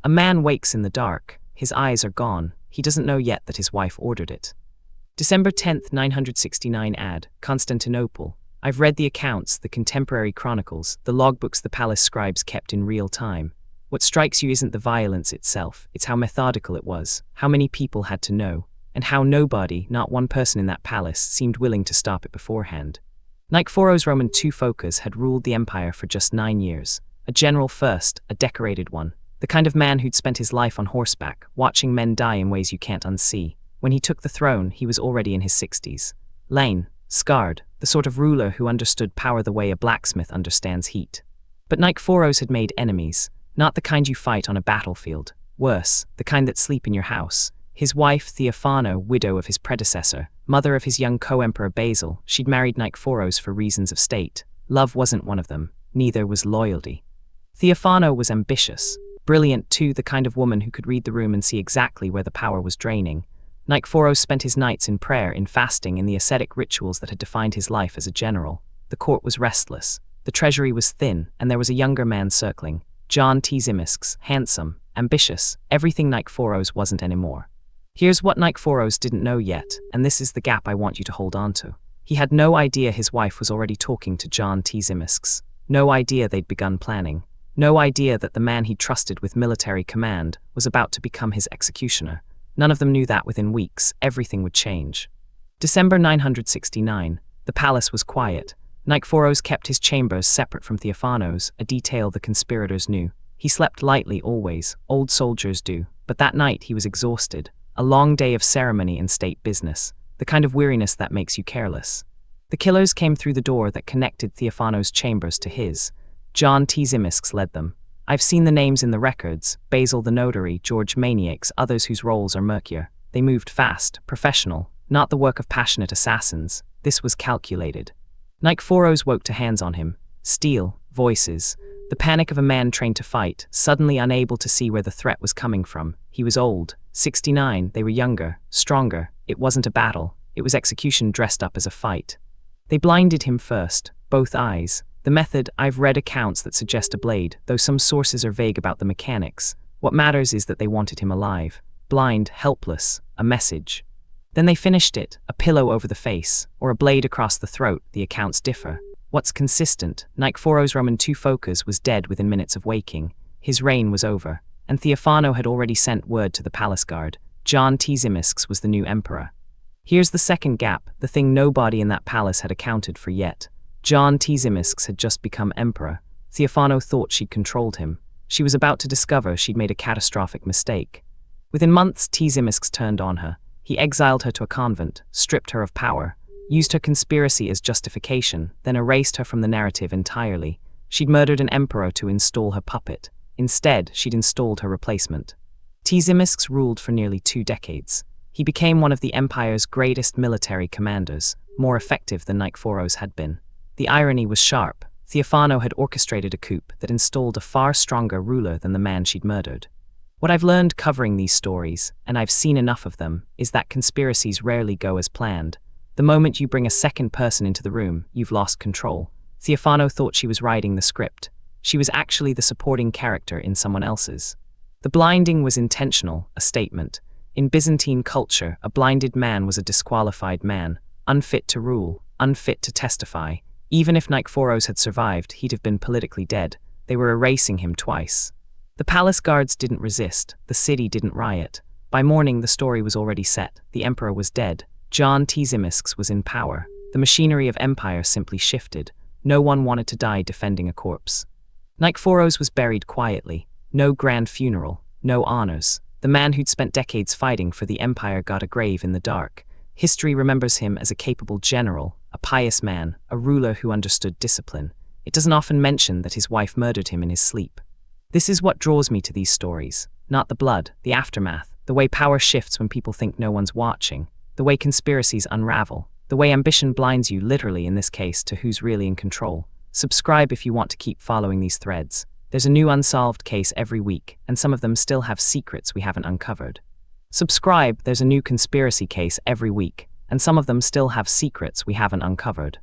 A man wakes in the dark. His eyes are gone. He doesn't know yet that his wife ordered it. December 10th, 969 ad. Constantinople. I've read the accounts, the contemporary chronicles, the logbooks the palace scribes kept in real time. What strikes you isn't the violence itself, it's how methodical it was, how many people had to know, and how nobody, not one person in that palace, seemed willing to stop it beforehand. Nikephoros II Phokas had ruled the empire for just 9 years. A general first, a decorated one. The kind of man who'd spent his life on horseback, watching men die in ways you can't unsee. When he took the throne, he was already in his 60s. Lean, scarred, the sort of ruler who understood power the way a blacksmith understands heat. But Nikephoros had made enemies, not the kind you fight on a battlefield. Worse, the kind that sleep in your house. His wife, Theophano, widow of his predecessor, mother of his young co-emperor Basil, she'd married Nikephoros for reasons of state. Love wasn't one of them, neither was loyalty. Theophano was ambitious, brilliant too, the kind of woman who could read the room and see exactly where the power was draining. Nikephoros spent his nights in prayer, in fasting, in the ascetic rituals that had defined his life as a general. The court was restless, the treasury was thin, and there was a younger man circling. John Tzimiskes, handsome, ambitious, everything Nikephoros wasn't anymore. Here's what Nikephoros didn't know yet, and this is the gap I want you to hold on to. He had no idea his wife was already talking to John Tzimiskes. No idea they'd begun planning. No idea that the man he'd trusted with military command was about to become his executioner. None of them knew that within weeks, everything would change. December 969. The palace was quiet. Nikephoros kept his chambers separate from Theophano's, a detail the conspirators knew. He slept lightly always, old soldiers do, but that night he was exhausted. A long day of ceremony and state business, the kind of weariness that makes you careless. The killers came through the door that connected Theophano's chambers to his. John Tzimiskes led them. I've seen the names in the records, Basil the notary, George maniacs, others whose roles are murkier. They moved fast, professional, not the work of passionate assassins. This was calculated. Nikephoros woke to hands on him. Steel, voices, the panic of a man trained to fight, suddenly unable to see where the threat was coming from. He was old, 69, they were younger, stronger. It wasn't a battle, it was execution dressed up as a fight. They blinded him first, both eyes. The method, I've read accounts that suggest a blade, though some sources are vague about the mechanics. What matters is that they wanted him alive. Blind, helpless, a message. Then they finished it, a pillow over the face, or a blade across the throat, the accounts differ. What's consistent, Nikephoros II Phokas was dead within minutes of waking. His reign was over, and Theophano had already sent word to the palace guard. John Tzimiskes was the new emperor. Here's the second gap, the thing nobody in that palace had accounted for yet. John Tzimiskes had just become emperor. Theophano thought she'd controlled him. She was about to discover she'd made a catastrophic mistake. Within months, Tzimiskes turned on her. He exiled her to a convent, stripped her of power, used her conspiracy as justification, then erased her from the narrative entirely. She'd murdered an emperor to install her puppet. Instead, she'd installed her replacement. Tzimiskes ruled for nearly 2 decades. He became one of the empire's greatest military commanders, more effective than Nikephoros had been. The irony was sharp. Theophano had orchestrated a coup that installed a far stronger ruler than the man she'd murdered. What I've learned covering these stories, and I've seen enough of them, is that conspiracies rarely go as planned. The moment you bring a second person into the room, you've lost control. Theophano thought she was writing the script. She was actually the supporting character in someone else's. The blinding was intentional, a statement. In Byzantine culture, a blinded man was a disqualified man, unfit to rule, unfit to testify. Even if Nikephoros had survived, he'd have been politically dead. They were erasing him twice. The palace guards didn't resist. The city didn't riot. By morning, the story was already set. The emperor was dead. John Tzimiskes was in power. The machinery of empire simply shifted. No one wanted to die defending a corpse. Nikephoros was buried quietly. No grand funeral. No honors. The man who'd spent decades fighting for the empire got a grave in the dark. History remembers him as a capable general, a pious man, a ruler who understood discipline. It doesn't often mention that his wife murdered him in his sleep. This is what draws me to these stories. Not the blood, the aftermath, the way power shifts when people think no one's watching, the way conspiracies unravel, the way ambition blinds you, literally in this case, to who's really in control. Subscribe if you want to keep following these threads. There's a new unsolved case every week, and some of them still have secrets we haven't uncovered. Subscribe, there's a new conspiracy case every week, and some of them still have secrets we haven't uncovered.